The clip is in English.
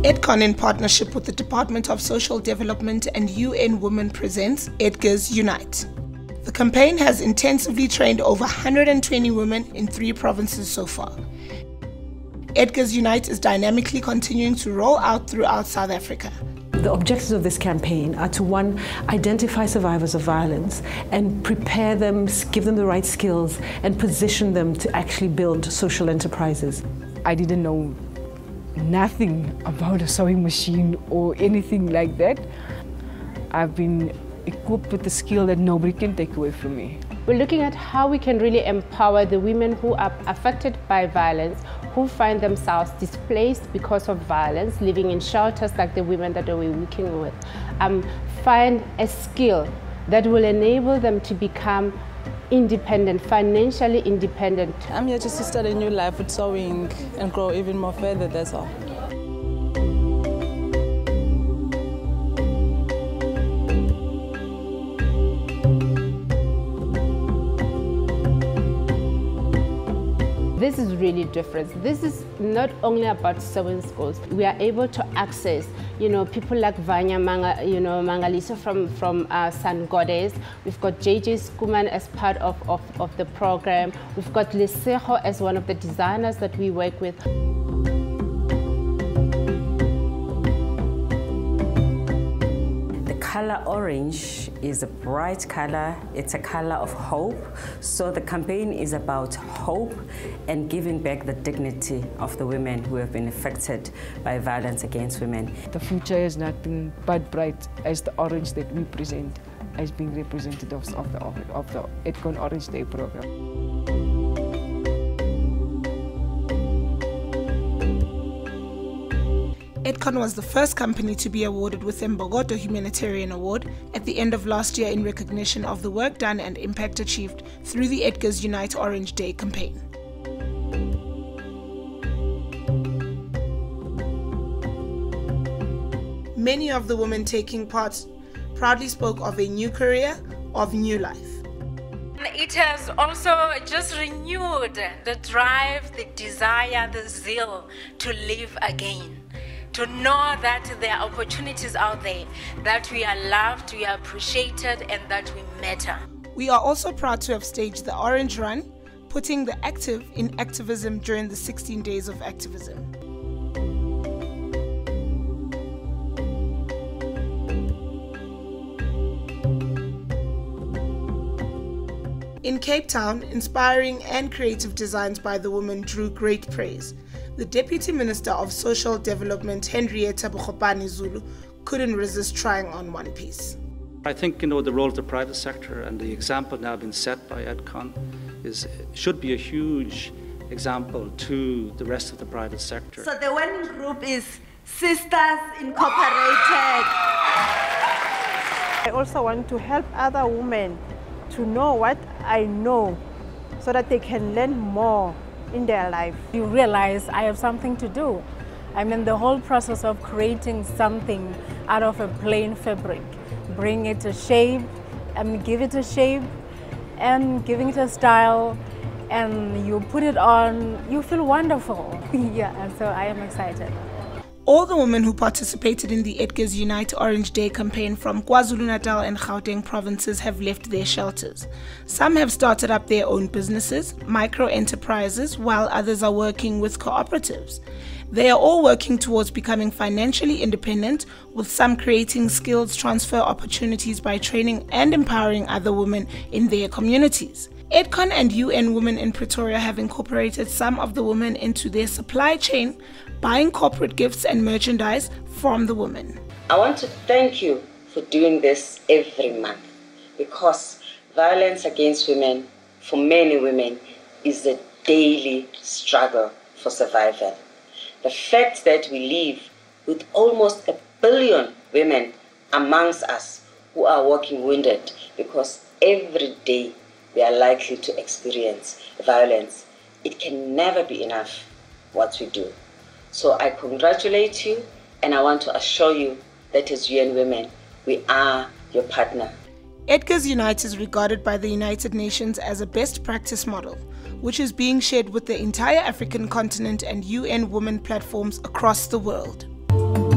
Edcon, in partnership with the Department of Social Development and UN Women, presents Edgars Unite. The campaign has intensively trained over 120 women in 3 provinces so far. Edgars Unite is dynamically continuing to roll out throughout South Africa. The objectives of this campaign are to, 1, identify survivors of violence and prepare them, give them the right skills and position them to actually build social enterprises. I didn't know nothing about a sewing machine or anything like that. I've been equipped with the skill that nobody can take away from me. We're looking at how we can really empower the women who are affected by violence, who find themselves displaced because of violence, living in shelters like the women that we're working with. Find a skill that will enable them to become independent, financially independent. I'm here just to start a new life with sewing and grow even more further, that's all. This is really different. This is not only about sewing schools. We are able to access, people like Vanya Mangaliso from San Goddess. We've got JJ Skuman as part of the program. We've got Lesejo as one of the designers that we work with. The color orange is a bright color. It's a color of hope. So the campaign is about hope and giving back the dignity of the women who have been affected by violence against women. The future is nothing but bright as the orange that we present as being representatives of the Edcon Orange Day program. Edcon was the first company to be awarded with the Mbogoto Humanitarian Award at the end of last year in recognition of the work done and impact achieved through the Edgars Unite Orange Day campaign. Many of the women taking part proudly spoke of a new career, of new life. It has also just renewed the drive, the desire, the zeal to live again. To know that there are opportunities out there, that we are loved, we are appreciated, and that we matter. We are also proud to have staged the Orange Run, putting the active in activism during the 16 days of activism. In Cape Town, inspiring and creative designs by the women drew great praise. The Deputy Minister of Social Development, Henrietta Bogopane Zulu, couldn't resist trying on one piece. I think, the role of the private sector and the example now being set by Edcon should be a huge example to the rest of the private sector. So the winning group is Sisters Incorporated. I also want to help other women to know what I know so that they can learn more in their life. You realize I have something to do. I mean, the whole process of creating something out of a plain fabric, bring it a shape, give it a shape, and giving it a style, and you put it on, you feel wonderful. Yeah, and so I am excited. All the women who participated in the Edgars Unite Orange Day campaign from KwaZulu-Natal and Gauteng provinces have left their shelters. Some have started up their own businesses, micro-enterprises, while others are working with cooperatives. They are all working towards becoming financially independent, with some creating skills transfer opportunities by training and empowering other women in their communities. Edcon and UN Women in Pretoria have incorporated some of the women into their supply chain, buying corporate gifts and merchandise from the women. I want to thank you for doing this every month, because violence against women, for many women, is a daily struggle for survival. The fact that we live with almost 1 billion women amongst us who are walking wounded, because every day we are likely to experience violence. It can never be enough what we do. So I congratulate you, and I want to assure you that as UN Women, we are your partner. Edgars Unite is regarded by the United Nations as a best practice model, which is being shared with the entire African continent and UN Women platforms across the world. you.